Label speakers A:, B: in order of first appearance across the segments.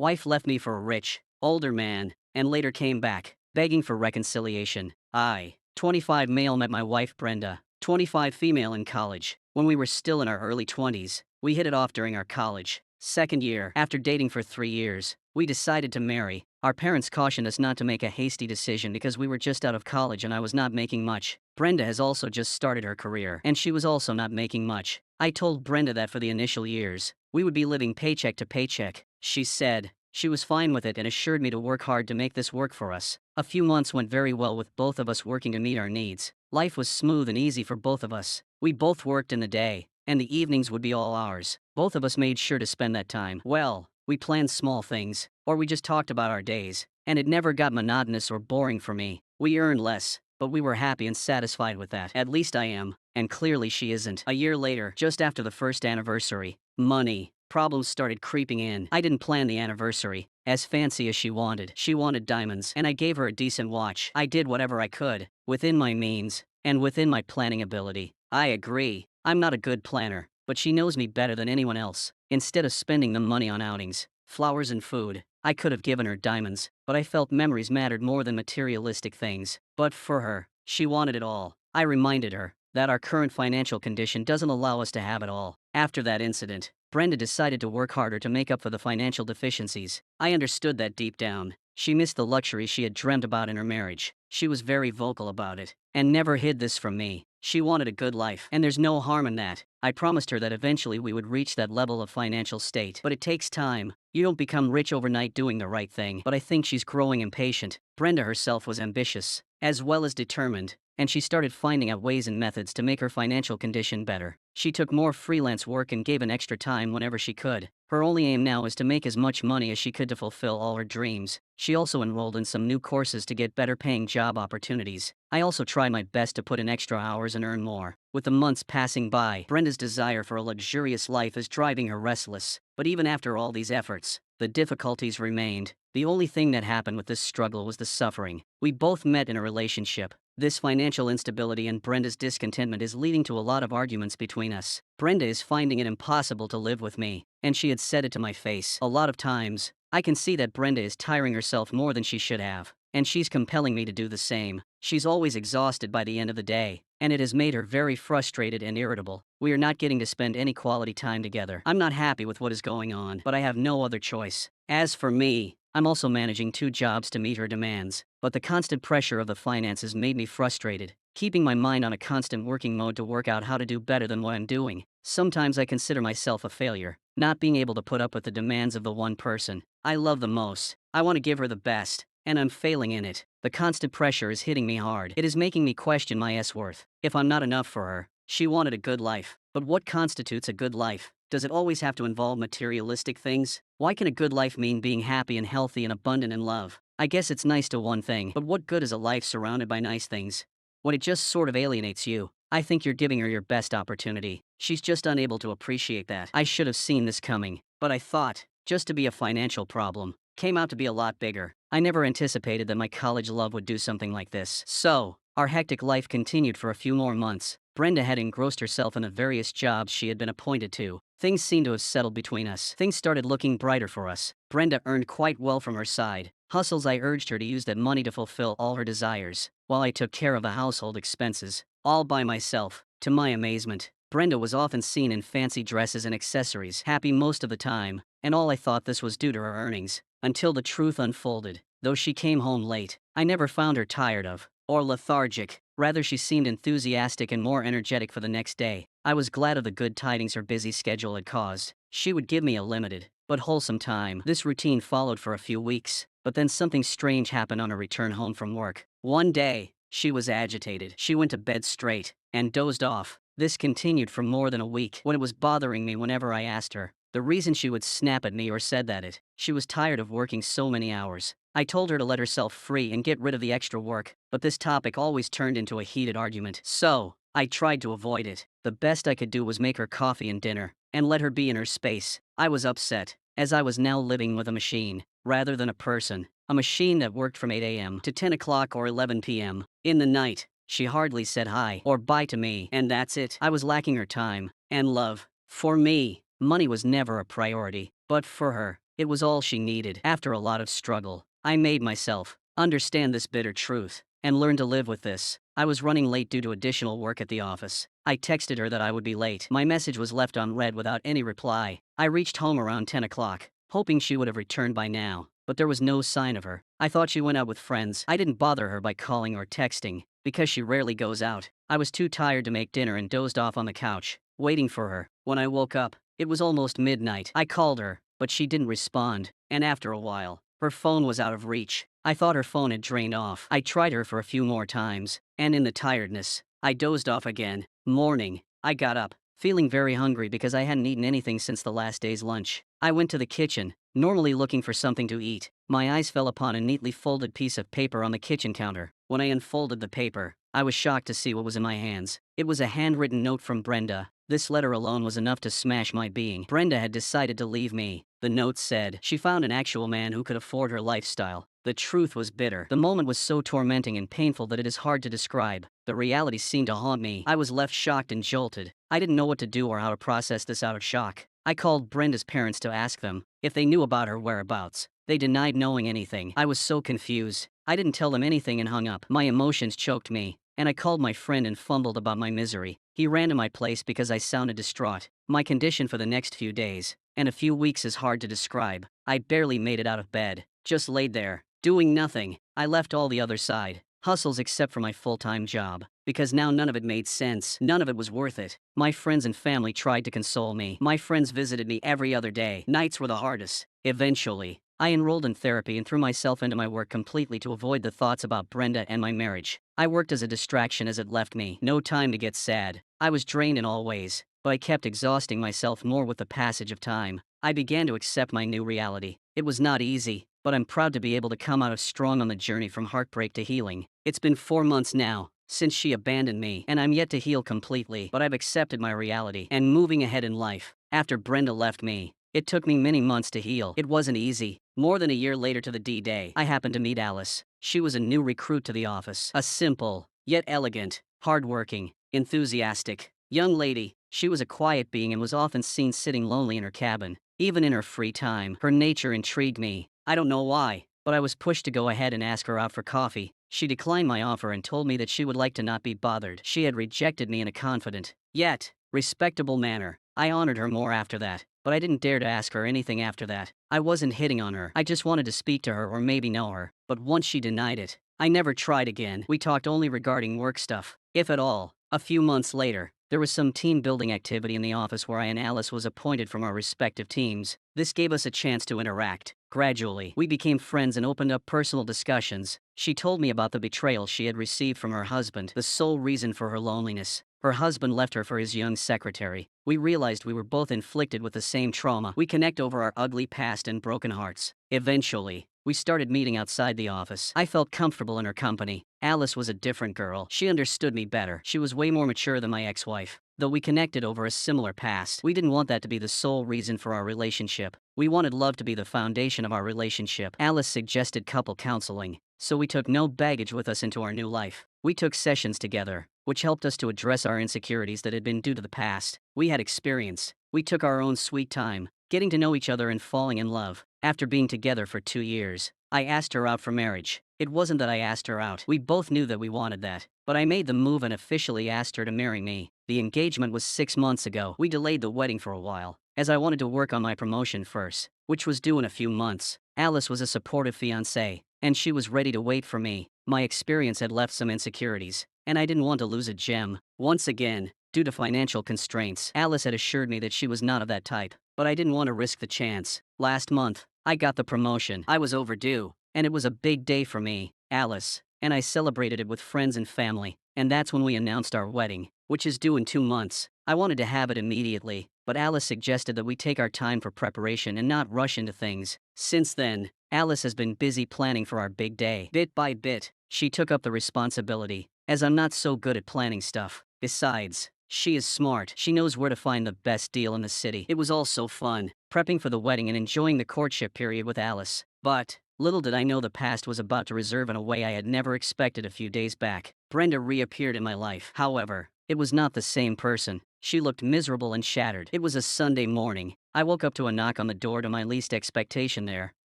A: Wife left me for a rich, older man, and later came back, begging for reconciliation. I, 25 male, met my wife Brenda, 25 female, in college. When we were still in our early 20s, we hit it off during our college second year. After dating for 3 years, we decided to marry. Our parents cautioned us not to make a hasty decision because we were just out of college and I was not making much. Brenda has also just started her career, and she was also not making much. I told Brenda that for the initial years, we would be living paycheck to paycheck. She said she was fine with it and assured me to work hard to make this work for us. A few months went very well with both of us working to meet our needs. Life was smooth and easy for both of us. We both worked in the day, and the evenings would be all ours. Both of us made sure to spend that time well. We planned small things, or we just talked about our days, and it never got monotonous or boring for me. We earned less, but we were happy and satisfied with that. At least I am, and clearly she isn't. A year later, just after the first anniversary, money problems started creeping in. I didn't plan the anniversary as fancy as she wanted. She wanted diamonds, and I gave her a decent watch. I did whatever I could, within my means, and within my planning ability. I agree, I'm not a good planner, but she knows me better than anyone else. Instead of spending the money on outings, flowers and food, I could have given her diamonds, but I felt memories mattered more than materialistic things. But for her, she wanted it all. I reminded her that our current financial condition doesn't allow us to have it all. After that incident, Brenda decided to work harder to make up for the financial deficiencies. I understood that deep down, she missed the luxury she had dreamt about in her marriage. She was very vocal about it, and never hid this from me. She wanted a good life, and there's no harm in that. I promised her that eventually we would reach that level of financial state. But it takes time. You don't become rich overnight doing the right thing. But I think she's growing impatient. Brenda herself was ambitious, as well as determined, and she started finding out ways and methods to make her financial condition better. She took more freelance work and gave an extra time whenever she could. Her only aim now is to make as much money as she could to fulfill all her dreams. She also enrolled in some new courses to get better paying job opportunities. I also tried my best to put in extra hours and earn more. With the months passing by, Brenda's desire for a luxurious life is driving her restless. But even after all these efforts, the difficulties remained. The only thing that happened with this struggle was the suffering. We both met in a relationship. This financial instability and Brenda's discontentment is leading to a lot of arguments between us. Brenda is finding it impossible to live with me, and she had said it to my face a lot of times. I can see that Brenda is tiring herself more than she should have, and she's compelling me to do the same. She's always exhausted by the end of the day, and it has made her very frustrated and irritable. We are not getting to spend any quality time together. I'm not happy with what is going on, but I have no other choice. As for me, I'm also managing 2 jobs to meet her demands, but the constant pressure of the finances made me frustrated, keeping my mind on a constant working mode to work out how to do better than what I'm doing. Sometimes I consider myself a failure, not being able to put up with the demands of the one person I love the most. I want to give her the best, and I'm failing in it. The constant pressure is hitting me hard. It is making me question my worth. If I'm not enough for her, she wanted a good life. But what constitutes a good life? Does it always have to involve materialistic things? Why can a good life mean being happy and healthy and abundant in love? I guess it's nice to one thing, but what good is a life surrounded by nice things when it just sort of alienates you? I think you're giving her your best opportunity. She's just unable to appreciate that. I should have seen this coming, but I thought, just to be a financial problem, came out to be a lot bigger. I never anticipated that my college love would do something like this. So, our hectic life continued for a few more months. Brenda had engrossed herself in the various jobs she had been appointed to. Things seemed to have settled between us. Things started looking brighter for us. Brenda earned quite well from her side hustles. I urged her to use that money to fulfill all her desires, while I took care of the household expenses, all by myself. To my amazement, Brenda was often seen in fancy dresses and accessories, happy most of the time, and all I thought this was due to her earnings, until the truth unfolded. Though she came home late, I never found her tired of or lethargic. Rather, she seemed enthusiastic and more energetic for the next day. I was glad of the good tidings her busy schedule had caused. She would give me a limited but wholesome time. This routine followed for a few weeks, but then something strange happened on her return home from work. One day, she was agitated. She went to bed straight and dozed off. This continued for more than a week. When it was bothering me whenever I asked her the reason, she would snap at me or said that she was tired of working so many hours. I told her to let herself free and get rid of the extra work, but this topic always turned into a heated argument. So, I tried to avoid it. The best I could do was make her coffee and dinner, and let her be in her space. I was upset, as I was now living with a machine, rather than a person. A machine that worked from 8 a.m. to 10 o'clock or 11 p.m. in the night. She hardly said hi or bye to me, and that's it. I was lacking her time and love. For me, money was never a priority, but for her, It was all she needed. After a lot of struggle, I made myself understand this bitter truth and learn to live with this. I was running late due to additional work at the office. I texted her that I would be late. My message was left unread without any reply. I reached home around 10 o'clock, hoping she would have returned by now, but there was no sign of her. I thought she went out with friends. I didn't bother her by calling or texting, because she rarely goes out. I was too tired to make dinner and dozed off on the couch, waiting for her. When I woke up, it was almost midnight. I called her, but she didn't respond, and after a while, her phone was out of reach. I thought her phone had drained off. I tried her for a few more times, and in the tiredness, I dozed off again. Morning, I got up, feeling very hungry because I hadn't eaten anything since the last day's lunch. I went to the kitchen, normally looking for something to eat. My eyes fell upon a neatly folded piece of paper on the kitchen counter. When I unfolded the paper, I was shocked to see what was in my hands. It was a handwritten note from Brenda. This letter alone was enough to smash my being. Brenda had decided to leave me. The note said she found an actual man who could afford her lifestyle. The truth was bitter. The moment was so tormenting and painful that it is hard to describe. The reality seemed to haunt me. I was left shocked and jolted. I didn't know what to do or how to process this out of shock. I called Brenda's parents to ask them if they knew about her whereabouts. They denied knowing anything. I was so confused. I didn't tell them anything and hung up. My emotions choked me, and I called my friend and fumbled about my misery. He ran to my place because I sounded distraught. My condition for the next few days, and a few weeks is hard to describe. I barely made it out of bed, just laid there, doing nothing. I left all the other side hustles except for my full-time job, because now none of it made sense. None of it was worth it. My friends and family tried to console me. My friends visited me every other day. Nights were the hardest. Eventually, I enrolled in therapy and threw myself into my work completely to avoid the thoughts about Brenda and my marriage. I worked as a distraction as it left me no time to get sad. I was drained in all ways, but I kept exhausting myself more with the passage of time. I began to accept my new reality. It was not easy, but I'm proud to be able to come out of strong on the journey from heartbreak to healing. It's been 4 months now since she abandoned me, and I'm yet to heal completely, but I've accepted my reality and moving ahead in life. After Brenda left me, it took me many months to heal. It wasn't easy. More than a year later to the D-Day, I happened to meet Alice. She was a new recruit to the office. A simple, yet elegant, hardworking, enthusiastic young lady. She was a quiet being and was often seen sitting lonely in her cabin. Even in her free time, her nature intrigued me. I don't know why, but I was pushed to go ahead and ask her out for coffee. She declined my offer and told me that she would like to not be bothered. She had rejected me in a confident, yet respectable manner. I honored her more after that, but I didn't dare to ask her anything after that. I wasn't hitting on her. I just wanted to speak to her or maybe know her. But once she denied it, I never tried again. We talked only regarding work stuff, if at all. A few months later, there was some team building activity in the office where I and Alice was appointed from our respective teams. This gave us a chance to interact. Gradually, we became friends and opened up personal discussions. She told me about the betrayal she had received from her husband, the sole reason for her loneliness. Her husband left her for his young secretary. We realized we were both inflicted with the same trauma. We connect over our ugly past and broken hearts. Eventually, we started meeting outside the office. I felt comfortable in her company. Alice was a different girl. She understood me better. She was way more mature than my ex-wife. Though we connected over a similar past, we didn't want that to be the sole reason for our relationship. We wanted love to be the foundation of our relationship. Alice suggested couple counseling, so we took no baggage with us into our new life. We took sessions together, which helped us to address our insecurities that had been due to the past. We had experience. We took our own sweet time, getting to know each other and falling in love. After being together for 2 years, I asked her out for marriage. It wasn't that I asked her out. We both knew that we wanted that. But I made the move and officially asked her to marry me. The engagement was 6 months ago. We delayed the wedding for a while, as I wanted to work on my promotion first, which was due in a few months. Alice was a supportive fiancée, and she was ready to wait for me. My experience had left some insecurities, and I didn't want to lose a gem. Once again, due to financial constraints, Alice had assured me that she was not of that type, but I didn't want to risk the chance. Last month, I got the promotion. I was overdue, and it was a big day for me, Alice, and I celebrated it with friends and family, and that's when we announced our wedding, which is due in 2 months. I wanted to have it immediately, but Alice suggested that we take our time for preparation and not rush into things. Since then, Alice has been busy planning for our big day. Bit by bit, she took up the responsibility, as I'm not so good at planning stuff. Besides, she is smart. She knows where to find the best deal in the city. It was all so fun, prepping for the wedding and enjoying the courtship period with Alice. But little did I know the past was about to reserve in a way I had never expected. A few days back, Brenda reappeared in my life. However, It was not the same person. She looked miserable and shattered. It was a Sunday morning. I woke up to a knock on the door. To my least expectation, there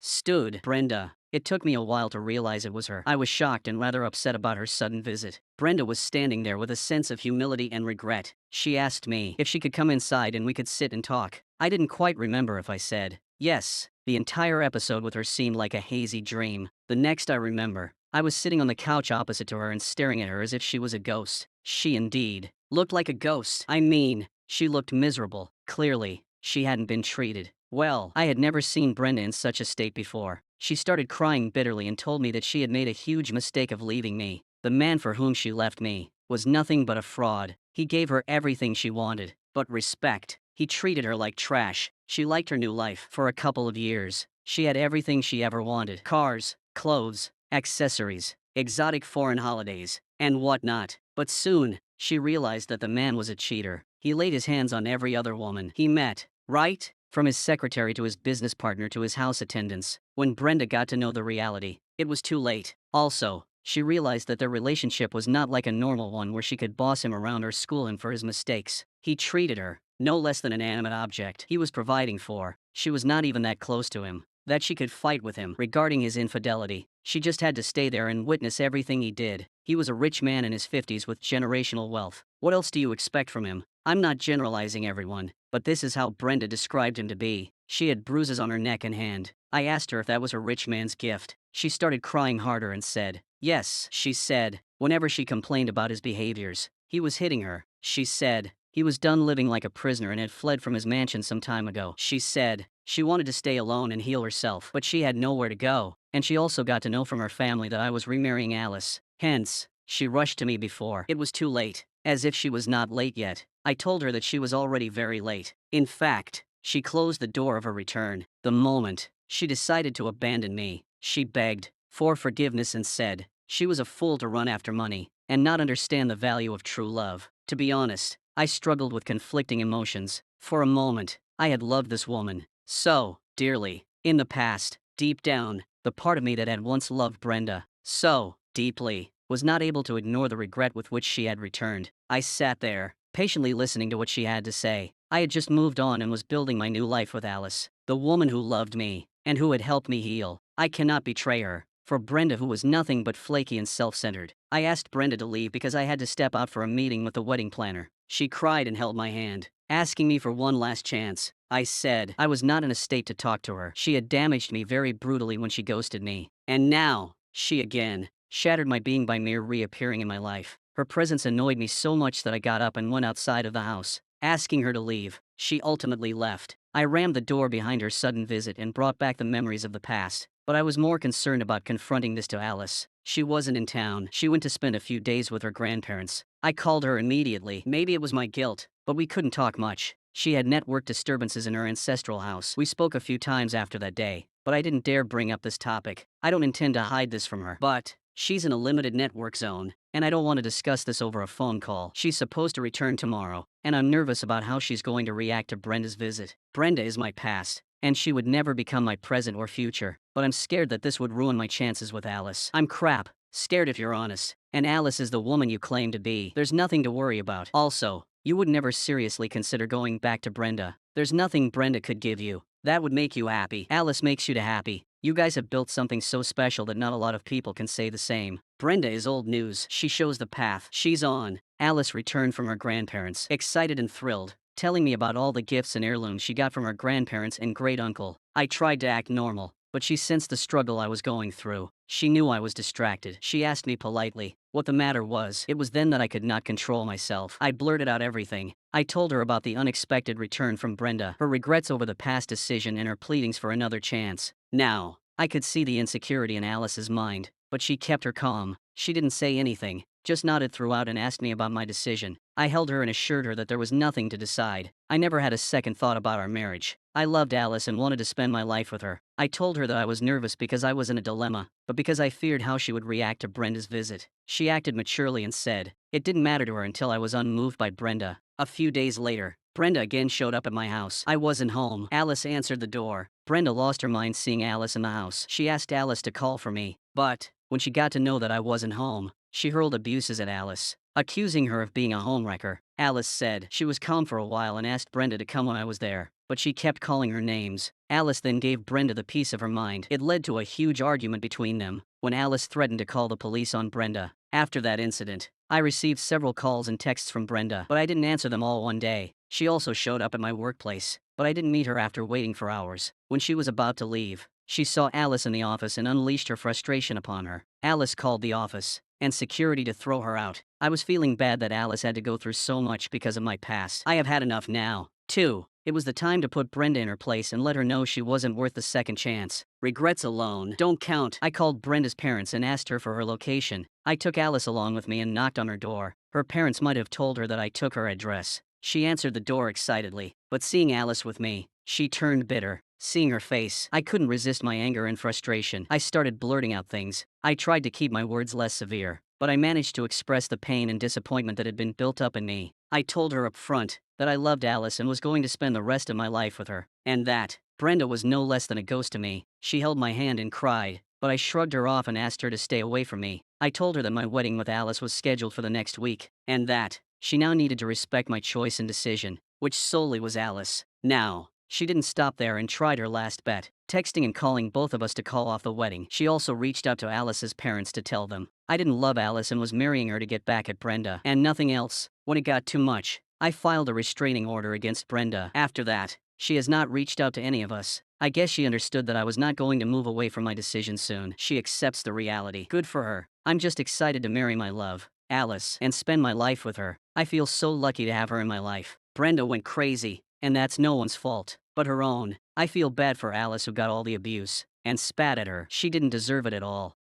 A: stood Brenda. It took me a while to realize it was her. I was shocked and rather upset about her sudden visit. Brenda was standing there with a sense of humility and regret. She asked me if she could come inside and we could sit and talk. I didn't quite remember if I said yes. The entire episode with her seemed like a hazy dream. The next I remember, I was sitting on the couch opposite to her and staring at her as if she was a ghost. She indeed looked like a ghost. I mean, she looked miserable. Clearly, she hadn't been treated well. I had never seen Brenda in such a state before. She started crying bitterly and told me that she had made a huge mistake of leaving me. The man for whom she left me was nothing but a fraud. He gave her everything she wanted, but respect. He treated her like trash. She liked her new life. For a couple of years, she had everything she ever wanted: cars, clothes, accessories, exotic foreign holidays, and whatnot. But soon, she realized that the man was a cheater. He laid his hands on every other woman he met, right? From his secretary to his business partner to his house attendants. When Brenda got to know the reality, it was too late. Also, she realized that their relationship was not like a normal one where she could boss him around or school him for his mistakes. He treated her no less than an inanimate object he was providing for. She was not even that close to him that she could fight with him regarding his infidelity. She just had to stay there and witness everything he did. He was a rich man in his 50s with generational wealth. What else do you expect from him? I'm not generalizing everyone, but this is how Brenda described him to be. She had bruises on her neck and hand. I asked her if that was a rich man's gift. She started crying harder and said, yes, she said. Whenever she complained about his behaviors, he was hitting her. She said he was done living like a prisoner and had fled from his mansion some time ago. She said she wanted to stay alone and heal herself, but she had nowhere to go. And she also got to know from her family that I was remarrying Alice. Hence, she rushed to me before it was too late. As if she was not late yet. I told her that she was already very late. In fact, she closed the door of her return the moment she decided to abandon me. She begged for forgiveness and said she was a fool to run after money and not understand the value of true love. To be honest, I struggled with conflicting emotions. For a moment, I had loved this woman so dearly. In the past, deep down, the part of me that had once loved Brenda so deeply was not able to ignore the regret with which she had returned. I sat there, patiently listening to what she had to say. I had just moved on and was building my new life with Alice, the woman who loved me and who had helped me heal. I cannot betray her for Brenda, who was nothing but flaky and self-centered. I asked Brenda to leave because I had to step out for a meeting with the wedding planner. She cried and held my hand, asking me for one last chance. I said I was not in a state to talk to her. She had damaged me very brutally when she ghosted me. And now, she again shattered my being by mere reappearing in my life. Her presence annoyed me so much that I got up and went outside of the house, asking her to leave. She ultimately left. I rammed the door behind her sudden visit and brought back the memories of the past. But I was more concerned about confronting this to Alice. She wasn't in town. She went to spend a few days with her grandparents. I called her immediately. Maybe it was my guilt, but we couldn't talk much. She had network disturbances in her ancestral house. We spoke a few times after that day, but I didn't dare bring up this topic. I don't intend to hide this from her, but she's in a limited network zone, and I don't want to discuss this over a phone call. She's supposed to return tomorrow, and I'm nervous about how she's going to react to Brenda's visit. Brenda is my past, and she would never become my present or future, but I'm scared that this would ruin my chances with Alice. I'm crap, scared if you're honest, and Alice is the woman you claim to be. There's nothing to worry about. Also, you would never seriously consider going back to Brenda. There's nothing Brenda could give you that would make you happy. Alice makes you happy. You guys have built something so special that not a lot of people can say the same. Brenda is old news. She shows the path she's on. Alice returned from her grandparents, excited and thrilled, telling me about all the gifts and heirlooms she got from her grandparents and great-uncle. I tried to act normal, but she sensed the struggle I was going through. She knew I was distracted. She asked me politely what the matter was. It was then that I could not control myself. I blurted out everything. I told her about the unexpected return from Brenda, her regrets over the past decision, and her pleadings for another chance. Now, I could see the insecurity in Alice's mind, but she kept her calm. She didn't say anything, just nodded throughout and asked me about my decision. I held her and assured her that there was nothing to decide. I never had a second thought about our marriage. I loved Alice and wanted to spend my life with her. I told her that I was nervous because I was in a dilemma, but because I feared how she would react to Brenda's visit. She acted maturely and said it didn't matter to her until I was unmoved by Brenda. A few days later, Brenda again showed up at my house. I wasn't home. Alice answered the door. Brenda lost her mind seeing Alice in the house. She asked Alice to call for me, but when she got to know that I wasn't home, she hurled abuses at Alice. accusing her of being a homewrecker. Alice said she was calm for a while and asked Brenda to come when I was there, but she kept calling her names. Alice then gave Brenda the piece of her mind. It led to a huge argument between them, when Alice threatened to call the police on Brenda. After that incident, I received several calls and texts from Brenda, but I didn't answer them all one day. She also showed up at my workplace, but I didn't meet her after waiting for hours. When she was about to leave, she saw Alice in the office and unleashed her frustration upon her. Alice called the office and security to throw her out. I was feeling bad that Alice had to go through so much because of my past. I have had enough now. 2. It was the time to put Brenda in her place and let her know she wasn't worth the second chance. Regrets alone don't count. I called Brenda's parents and asked her for her location. I took Alice along with me and knocked on her door. Her parents might have told her that I took her address. She answered the door excitedly, but seeing Alice with me, she turned bitter. Seeing her face, I couldn't resist my anger and frustration. I started blurting out things. I tried to keep my words less severe, but I managed to express the pain and disappointment that had been built up in me. I told her up front that I loved Alice and was going to spend the rest of my life with her, and that Brenda was no less than a ghost to me. She held my hand and cried, but I shrugged her off and asked her to stay away from me. I told her that my wedding with Alice was scheduled for the next week, and that she now needed to respect my choice and decision, which solely was Alice. Now, she didn't stop there and tried her last bet, texting and calling both of us to call off the wedding. She also reached out to Alice's parents to tell them I didn't love Alice and was marrying her to get back at Brenda, and nothing else. When it got too much, I filed a restraining order against Brenda. After that, she has not reached out to any of us. I guess she understood that I was not going to move away from my decision soon. She accepts the reality. Good for her. I'm just excited to marry my love, Alice, and spend my life with her. I feel so lucky to have her in my life. Brenda went crazy, and that's no one's fault but her own. I feel bad for Alice, who got all the abuse and spat at her. She didn't deserve it at all.